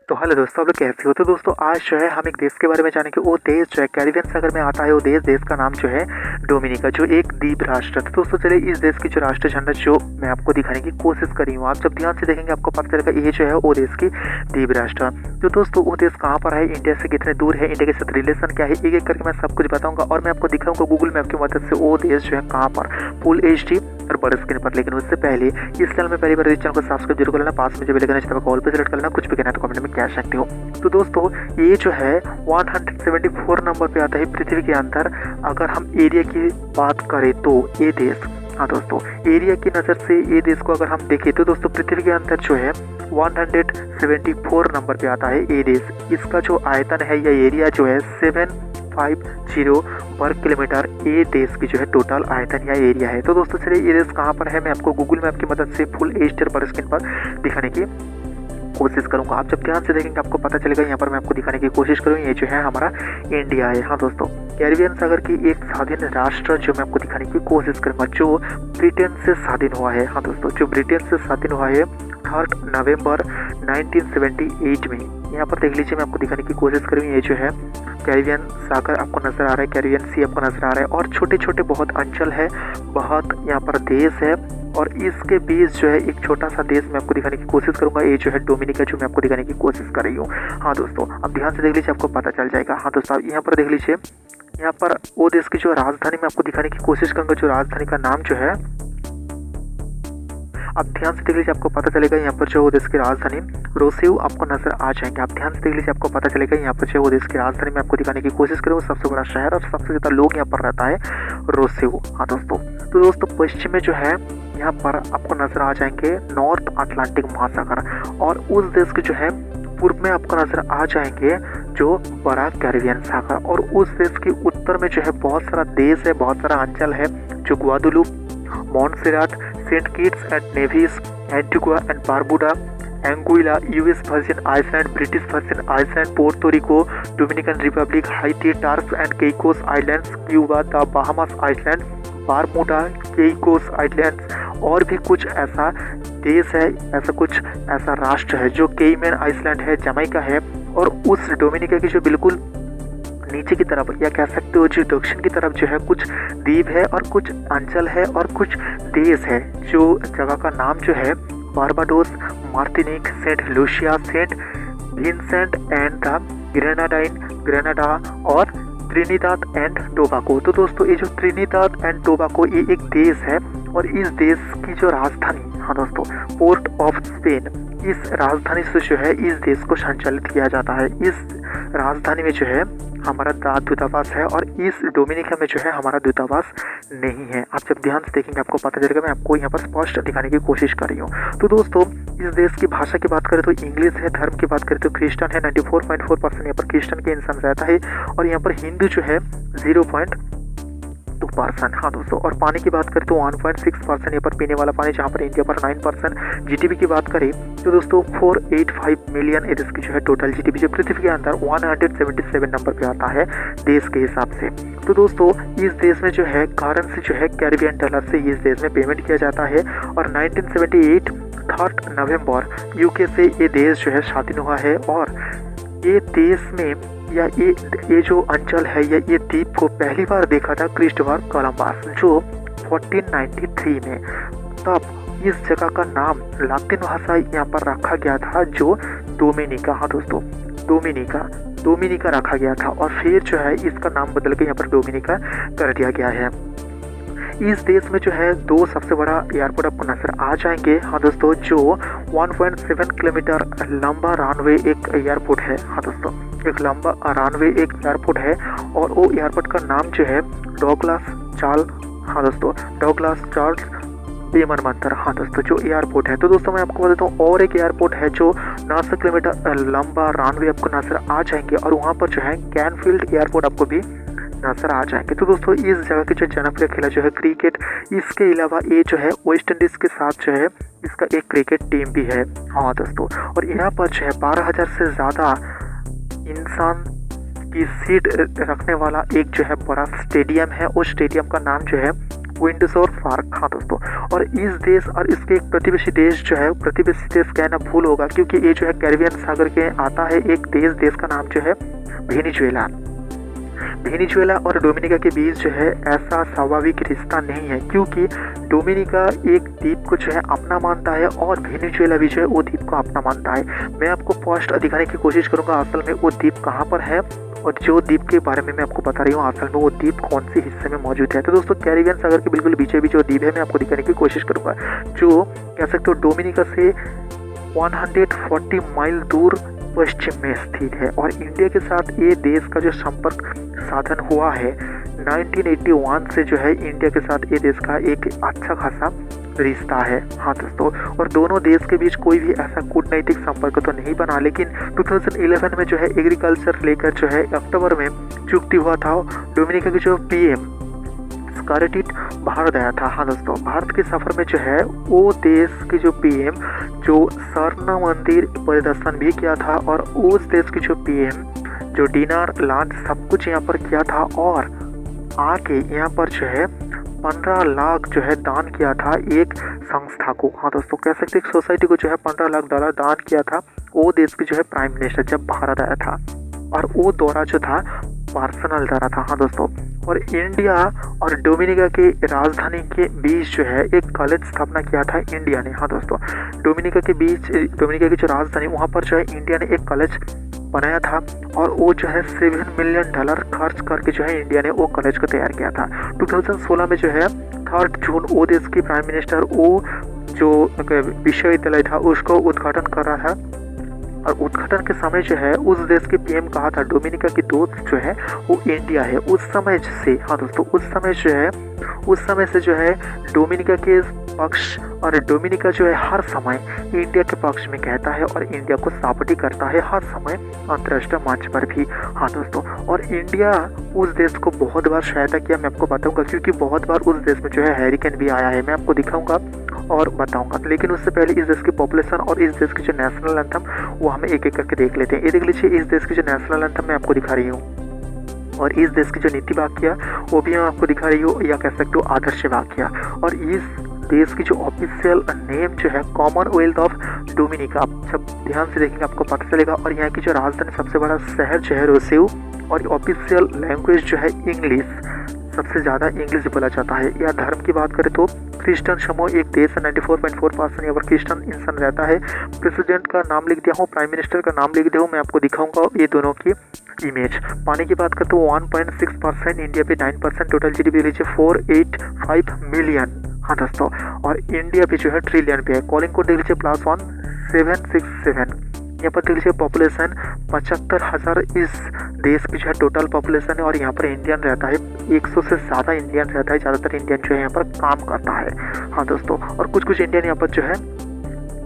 तो हेलो दोस्तों, आप लोग कैसे हो। तो दोस्तों आज जो है हम एक देश के बारे में जानेंगे। वो देश जो है कैरिबियन सागर में आता है। वो देश का नाम जो है डोमिनिका, जो एक द्वीप राष्ट्र है। तो दोस्तों चलिए इस देश की जो राष्ट्रीय झंडा जो मैं आपको दिखाने की कोशिश करी हूँ। आप जब ध्यान से देखेंगे आपको पता चलेगा ये जो है वो देश की द्वीप राष्ट्र। तो दोस्तों वो देश कहाँ पर है, इंडिया से कितने दूर है, इंडिया के साथ रिलेशन क्या है, एक एक करके मैं सब कुछ बताऊंगा और मैं आपको दिखाऊंगा गूगल मैप की मदद से वो देश जो है कहाँ पर, फुल HD और बड़े स्क्रीन पर। लेकिन उससे पहले इस चैनल में पहली बार चैनल को सब्सक्राइब जरूर कर लेना, पास में जो बेल आइकन है कॉल पे सेलेक्ट कर लेना। कुछ भी कहना तो कमेंट में कह सकते हो। तो दोस्तों ये जो है 174 नंबर पे आता है पृथ्वी के अंदर। अगर हम एरिया की बात करें तो ये देश, हाँ दोस्तों, एरिया की नज़र से ये देश को अगर हम देखें तो दोस्तों पृथ्वी के अंदर जो है 174 नंबर पे आता है ये देश। इसका जो आयतन है या एरिया जो है 750 वर्ग किलोमीटर ये देश की जो है टोटल आयतन या एरिया है। तो दोस्तों चलिए ये देश कहाँ पर है मैं आपको गूगल मैप की मदद से फुल HD पर स्क्रीन पर दिखाने की कोशिश करूंगा। आप जब ध्यान से देखेंगे आपको पता चलेगा। यहाँ पर मैं आपको दिखाने की कोशिश करूँ, ये जो है हमारा इंडिया है। हाँ दोस्तों, कैरिबियन सागर की एक स्वाधीन राष्ट्र जो मैं आपको दिखाने की कोशिश करूंगा, जो ब्रिटेन से स्वाधीन हुआ है। हाँ दोस्तों, जो ब्रिटेन से स्वाधीन हुआ है 3 नवंबर 1978 में। यहाँ पर देख लीजिए, मैं आपको दिखाने की कोशिश करूँ, ये जो है कैरिबियन सागर आपको नज़र आ रहा है, कैरिबियन सी आपको नज़र आ रहा है और छोटे छोटे बहुत अंचल है, बहुत यहाँ पर देश है और इसके बीच जो है एक छोटा सा देश मैं आपको दिखाने की कोशिश करूंगा। ये जो है डोमिनिका जो मैं आपको दिखाने की कोशिश कर रही हूँ। हाँ दोस्तों, अब ध्यान से देख लीजिए, आपको पता चल जाएगा। हाँ दोस्तों, आप यहाँ पर देख लीजिए, यहाँ पर वो देश की जो राजधानी मैं आपको दिखाने की कोशिश करूंगा, जो राजधानी का नाम जो है, आप ध्यान से देख लीजिए, आपको पता चलेगा। यहाँ पर जो वो देश की राजधानी रोसेऊ आपको नजर आ जाएंगे। आप ध्यान से देख लीजिए, आपको पता चलेगा। यहाँ पर जो वो देश की राजधानी मैं आपको दिखाने की कोशिश करूँ, सबसे बड़ा शहर और सबसे ज़्यादा लोग यहाँ पर रहता है रोसेऊ। हाँ दोस्तों, तो दोस्तों पश्चिम में जो है यहाँ पर आपको नजर आ जाएंगे नॉर्थ अटलांटिक महासागर और उस देश के जो है पूर्व में आपको नजर आ जाएंगे जो बड़ा कैरिबियन सागर और उस देश के उत्तर में जो है बहुत सारा देश है, बहुत सारा अंचल है, जो Guadeloupe, Montserrat, Saint Kitts and Nevis, Antigua and Barbuda, Anguilla, US Virgin Island, British Virgin Island, Puerto Rico, Dominican Republic, Haiti, Turks and Caicos islands, Cuba, the Bahamas island, Bermuda, Caicos islands और भी कुछ ऐसा देश है, ऐसा राष्ट्र है जो केइमैन आइलैंड है, जमैका है और उस डोमिनिका की जो बिल्कुल नीचे की तरफ या कह सकते हो जो दक्षिण की तरफ जो है कुछ द्वीप है और कुछ अंचल है और कुछ देश है। जो जगह का नाम जो है Barbados, Martinique, Saint Lucia, Saint Vincent and the Grenada और ट्रिनिदाद एंड टोबाको। तो दोस्तों ये जो ट्रिनिदाद एंड टोबाको ये एक देश है और इस देश की जो राजधानी, हाँ दोस्तों, पोर्ट ऑफ स्पेन, इस राजधानी से जो है इस देश को संचालित किया जाता है। इस राजधानी में जो है हमारा दूतावास है और इस डोमिनिका में जो है हमारा दूतावास नहीं है। आप जब ध्यान से देखेंगे आपको पता चलेगा। मैं आपको यहाँ पर स्पष्ट दिखाने की कोशिश कर रही हूँ। तो दोस्तों इस देश की भाषा की बात करें तो इंग्लिश है, धर्म की बात करें तो क्रिश्चियन है, 94.4% यहाँ पर क्रिश्चियन के इंसान रहता है और यहाँ पर हिंदू जो है 0.2%। हाँ दोस्तों, और पानी की बात करें तो 1.6% यहाँ पर पीने वाला पानी, जहाँ पर इंडिया पर 9%। GDP की बात करें तो दोस्तों 485 मिलियन इसकी जो है टोटल GDP, जो पृथ्वी के अंदर 177 नंबर पे आता है देश के हिसाब से। तो दोस्तों इस देश में जो है करेंसी जो है कैरिबियन डॉलर से इस देश में पेमेंट किया जाता है और 1978 3 नवंबर UK से ये देश जो है स्वाधीन हुआ है और ये देश में या ये जो अंचल है या ये द्वीप को पहली बार देखा था क्रिस्टोफर कोलंबस, जो 1493 में। तब इस जगह का नाम लातिन भाषा यहाँ पर रखा गया था, जो डोमिनिका, हाँ दोस्तों, डोमिनिका रखा गया था और फिर जो है इसका नाम बदल के यहाँ पर डोमिनिका कर दिया गया है। इस देश में जो है 2 सबसे बड़ा एयरपोर्ट आपको नजर आ जाएंगे। हाँ दोस्तों, जो 1.7 किलोमीटर लंबा रनवे एक एयरपोर्ट है। हाँ दोस्तों, एक लंबा रनवे एक एयरपोर्ट है और वो एयरपोर्ट का नाम जो है डॉगलास चार्ल्स विमानबंदर, हाँ दोस्तों, जो एयरपोर्ट है। तो दोस्तों मैं आपको बताता हूँ और एक एयरपोर्ट है जो 900 किलोमीटर लंबा रनवे आपको नजर आ जाएंगे और वहाँ पर जो है कैनफील्ड एयरपोर्ट आपको भी नजर आ जाएंगे। तो दोस्तों इस जगह की जो जनप्रिय खेला जो है क्रिकेट, इसके अलावा ये जो है वेस्ट इंडीज के साथ जो है इसका एक क्रिकेट टीम भी है। हाँ दोस्तों, और यहाँ पर जो है 12,000 से ज़्यादा इंसान की सीट रखने वाला एक जो है बड़ा स्टेडियम है। उस स्टेडियम का नाम जो है विंडसोर पार्क। हाँ दोस्तों, और इस देश और इसके एक प्रतिवेशी देश जो है, प्रतिवेशी देश कहना भूल होगा क्योंकि ये जो है कैरिबियन सागर के आता है एक देश का नाम जो है वेनेजुएला। वेनेजुएला और डोमिनिका के बीच जो है ऐसा स्वाभाविक रिश्ता नहीं है क्योंकि डोमिनिका एक द्वीप को जो है अपना मानता है और वेनेजुएला भी जो है वो द्वीप को अपना मानता है। मैं आपको फर्स्ट दिखाने की कोशिश करूंगा असल में वो द्वीप कहाँ पर है और जो द्वीप के बारे में मैं आपको बता रही हूँ असल में वो द्वीप कौन से हिस्से में मौजूद है। तो दोस्तों कैरिबियन सागर के बिल्कुल बीचों बीच जो द्वीप है मैं आपको दिखाने की कोशिश करूंगा, जो कह सकते हो डोमिनिका से 140 माइल दूर पश्चिम में स्थित है। और इंडिया के साथ ये देश का जो संपर्क साधन हुआ है 1981 से जो है इंडिया के साथ ये देश का एक अच्छा खासा रिश्ता है। हाँ दोस्तों, और दोनों देश के बीच कोई भी ऐसा कूटनैतिक संपर्क तो नहीं बना, लेकिन 2011 में जो है एग्रीकल्चर लेकर जो है अक्टूबर में चुक्ति हुआ था। डोमिनिका की जो पीएम स्कारलेट भारत आया था। हाँ दोस्तों, भारत के सफर में जो है वो देश के जो पीएम जो स्वर्ण मंदिर परिदर्शन भी किया था और उस देश की जो पीएम जो डिनर लंच सब कुछ यहाँ पर किया था और आके यहाँ पर जो है 15 लाख जो है दान किया था एक संस्था को। हाँ दोस्तों, कह सकते एक सोसाइटी को जो है $15 लाख दान किया था वो देश के जो है प्राइम मिनिस्टर जब भारत आया था। और वो दौरा जो था पर्सनल दौरा था। हाँ दोस्तों, और इंडिया और डोमिनिका के राजधानी के बीच जो है एक कॉलेज स्थापना किया था इंडिया ने। हाँ दोस्तों, डोमिनिका की जो राजधानी वहाँ पर जो है इंडिया ने एक कॉलेज बनाया था और वो जो है $7 मिलियन खर्च करके जो है इंडिया ने वो कॉलेज को तैयार किया था। 2016 में जो है 3 जून वो देश की प्राइम मिनिस्टर वो जो विश्वविद्यालय था उसको उद्घाटन कर रहा था और उद्घाटन के समय जो है उस देश के पीएम कहा था डोमिनिका की दोस्त जो है वो इंडिया है। उस समय से हाँ दोस्तों, उस समय से जो है डोमिनिका के पक्ष और डोमिनिका जो है हर समय इंडिया के पक्ष में कहता है और इंडिया को सपोर्ट करता है हर समय अंतर्राष्ट्रीय मंच पर भी। हाँ दोस्तों, और इंडिया उस देश को बहुत बार सहायता किया, मैं आपको बताऊंगा क्योंकि बहुत बार उस देश में जो है हैरिकेन भी आया है, मैं आपको दिखाऊंगा और बताऊंगा। लेकिन उससे पहले इस देश की पॉपुलेशन और इस देश की जो नेशनल एंथम वो हमें एक एक करके देख लेते हैं। ये देख लीजिए, इस देश की जो नेशनल एंथम मैं आपको दिखा रही हूँ और इस देश की जो नीति वाक्य वो भी मैं आपको दिखा रही हूँ या कह सकते हो आदर्श वाक्य। और इस देश की जो ऑफिशियल नेम जो है कॉमनवेल्थ ऑफ डोमिनिका, आप जब ध्यान से देखेंगे आपको पता चलेगा। और यहाँ की जो राजधानी सबसे बड़ा शहर जो है रोसेउ और ऑफिशियल लैंग्वेज जो है इंग्लिश, सबसे ज़्यादा इंग्लिश बोला जाता है। या धर्म की बात करें तो क्रिश्चियन समूह एक देश है, 94.4% यहाँ पर क्रिश्चियन इंसान रहता है। प्रेसिडेंट का नाम लिख दिया हूँ, प्राइम मिनिस्टर का नाम लिख दिया हूँ, मैं आपको दिखाऊंगा ये दोनों की इमेज। पानी की बात करते हो 1.6%, इंडिया पे 9%, टोटल जीडीपी लीजिए 485 मिलियन। हाँ दोस्तों, और इंडिया पे जो है ट्रिलियन पे है। कॉलिंग कोड देख लीजिए +1767। यहाँ पर देख लीजिए पॉपुलेशन 75,000 इस देश की जो है टोटल पॉपुलेशन है और यहाँ पर इंडियन रहता है 100 से ज़्यादा इंडियन रहता है। ज़्यादातर इंडियन जो है यहाँ पर काम करता है। हाँ दोस्तों, और कुछ इंडियन यहाँ पर जो है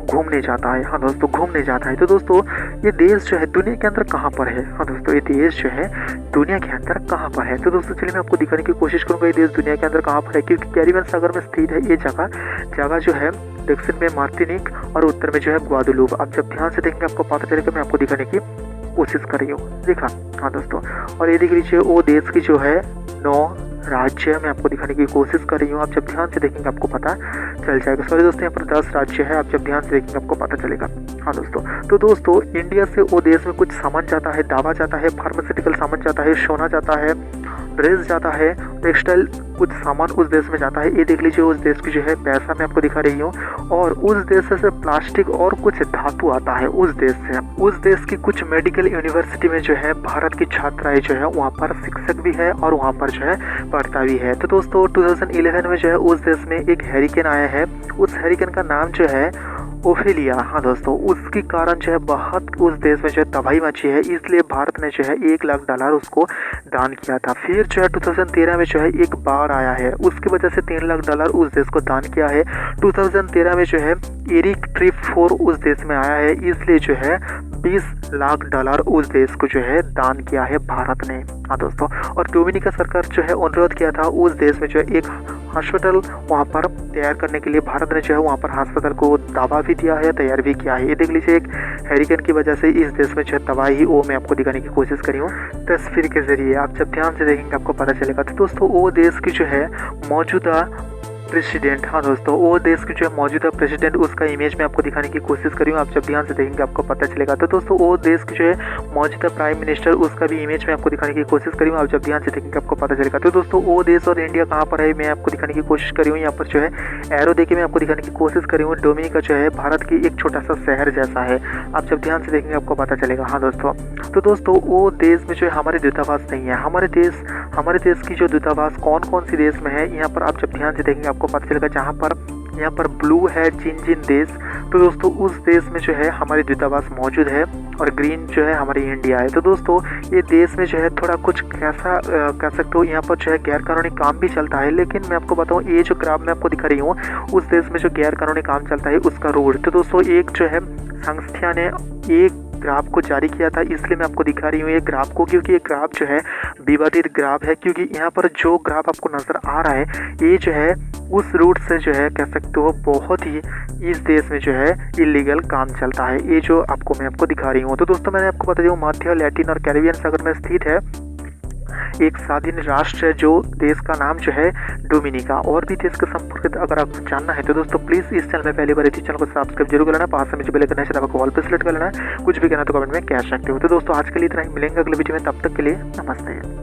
घूमने जाता है। हाँ दोस्तों, घूमने जाता है। तो दोस्तों ये देश जो है दुनिया के अंदर कहाँ पर है? हाँ दोस्तों, ये देश जो है दुनिया के अंदर कहाँ पर है? तो दोस्तों चलिए मैं आपको दिखाने की कोशिश करूँगा ये देश दुनिया के अंदर कहाँ पर है, क्योंकि कैरिबियन सागर में स्थित है ये जगह जो है दक्षिण में मार्टिनिक और उत्तर में जो है ग्वादेलूप। आप जब ध्यान से देखेंगे आपको पता चलेगा, मैं आपको दिखाने की कोशिश कर रही हूँ। देखा? हाँ दोस्तों, और ये देख लीजिए वो देश की जो है 9 राज्य मैं आपको दिखाने की कोशिश कर रही हूँ। आप जब ध्यान से देखेंगे आपको पता चल जाएगा। सॉरी दोस्तों, यहाँ पर 10 राज्य है, आप जब ध्यान से देखेंगे आपको पता चलेगा। हाँ दोस्तों, तो दोस्तों इंडिया से वो देश में कुछ सामान जाता है, दावा जाता है, फार्मास्यूटिकल सामान जाता है, सोना जाता है, ड्रेस जाता है, टेक्सटाइल कुछ सामान उस देश में जाता है। ये देख लीजिए उस देश की जो है पैसा मैं आपको दिखा रही हूँ। और उस देश से प्लास्टिक और कुछ धातु आता है उस देश से। उस देश की कुछ मेडिकल यूनिवर्सिटी में जो है भारत की छात्राएं जो है वहाँ पर शिक्षक भी है और वहाँ पर जो है पढ़ता भी है। तो दोस्तों 2011 में जो है उस देश में एक हैरिकेन आया है, उस हैरिकेन का नाम जो है ओफेलिया। हाँ दोस्तों, उसके कारण जो है बहुत उस देश में जो है तबाही मची है, इसलिए भारत ने जो है $1 लाख उसको दान किया था। फिर जो है 2013 में जो है एक बाढ़ आया है, उसकी वजह से $3 लाख उस देश को दान किया है। 2013 में जो है एरिक ट्रिप 4 उस देश में आया है, इसलिए जो है $20 लाख उस देश को जो है दान किया है भारत ने। हाँ दोस्तों, और डोमिनिका सरकार जो है अनुरोध किया था उस देश में जो है हॉस्पिटल वहाँ पर तैयार करने के लिए भारत ने जो है वहाँ पर अस्पताल को दावा भी दिया है, तैयार भी किया है। ये देख लीजिए, एक हैरिकेन की वजह से इस देश में जो है तबाही, वो मैं आपको दिखाने की कोशिश करी हूँ तस्वीर के जरिए। आप जब ध्यान से देखेंगे आपको पता चलेगा। तो दोस्तों वो देश की जो है मौजूदा प्रेसिडेंट, हाँ दोस्तों, वो देश की जो है मौजूदा प्रेसिडेंट, उसका इमेज मैं आपको दिखाने की कोशिश करी हूँ। आप जब ध्यान से देखेंगे आपको पता चलेगा। तो दोस्तों वो देश की जो है मौजूदा प्राइम मिनिस्टर, उसका भी इमेज मैं आपको दिखाने की कोशिश करी हूँ। आप जब ध्यान से देखेंगे आपको पता चलेगा। तो दोस्तों वो देश और इंडिया कहाँ पर है, मैं आपको दिखाने की कोशिश करी हूँ। यहाँ पर जो है एरो देके मैं आपको दिखाने की कोशिश करी हूँ। डोमिनिका जो है भारत की एक छोटा सा शहर जैसा है। आप जब ध्यान से देखेंगे आपको पता चलेगा। हाँ दोस्तों, तो दोस्तों वो देश में जो है हमारे दूतावास नहीं है। हमारे देश की जो दूतावास कौन कौन सी देश में है, यहाँ पर आप जब ध्यान से देखेंगे आपको पता चलेगा। जहाँ पर यहाँ पर ब्लू है जिन देश, तो दोस्तों उस देश में जो है हमारी दूतावास मौजूद है, और ग्रीन जो है हमारी इंडिया है। तो दोस्तों ये देश में जो है थोड़ा कुछ कैसा कह सकते हो, यहाँ पर जो है गैर कानूनी काम भी चलता है। लेकिन मैं आपको बताऊँ, ये जो ग्राफ मैं आपको दिखा रही हूँ, उस देश में जो गैर कानूनी काम चलता है उसका रूट। तो दोस्तों एक जो है संस्था ने एक ग्राफ को जारी किया था, इसलिए मैं आपको दिखा रही हूँ ये ग्राफ को, क्योंकि ये ग्राफ जो है विवादित ग्राफ है। क्योंकि यहाँ पर जो ग्राफ आपको नज़र आ रहा है, ये जो है उस रूट से जो है कह सकते हो बहुत ही इस देश में जो है इलीगल काम चलता है। ये जो मैं आपको दिखा रही हूँ। तो दोस्तों मैंने आपको बता दिया, मध्य, लैटिन और कैरिबियन सागर में स्थित है एक स्वाधीन राष्ट्र है, जो देश का नाम जो है डोमिनिका। और भी देश के संपर्क अगर आपको जानना है तो दोस्तों प्लीज़ इस चैनल में पहली बार इस चैनल को सब्सक्राइब जरूर कर लेना। पास में जो बेल आइकन है सिर्फ आपको ऑल पे सेलेक्ट कर लेना है। कुछ भी कहना तो कमेंट में कह सकते हो। तो दोस्तों आज के लिए इतना ही, मिलेंगे अगले वीडियो में, तब तक के लिए नमस्ते।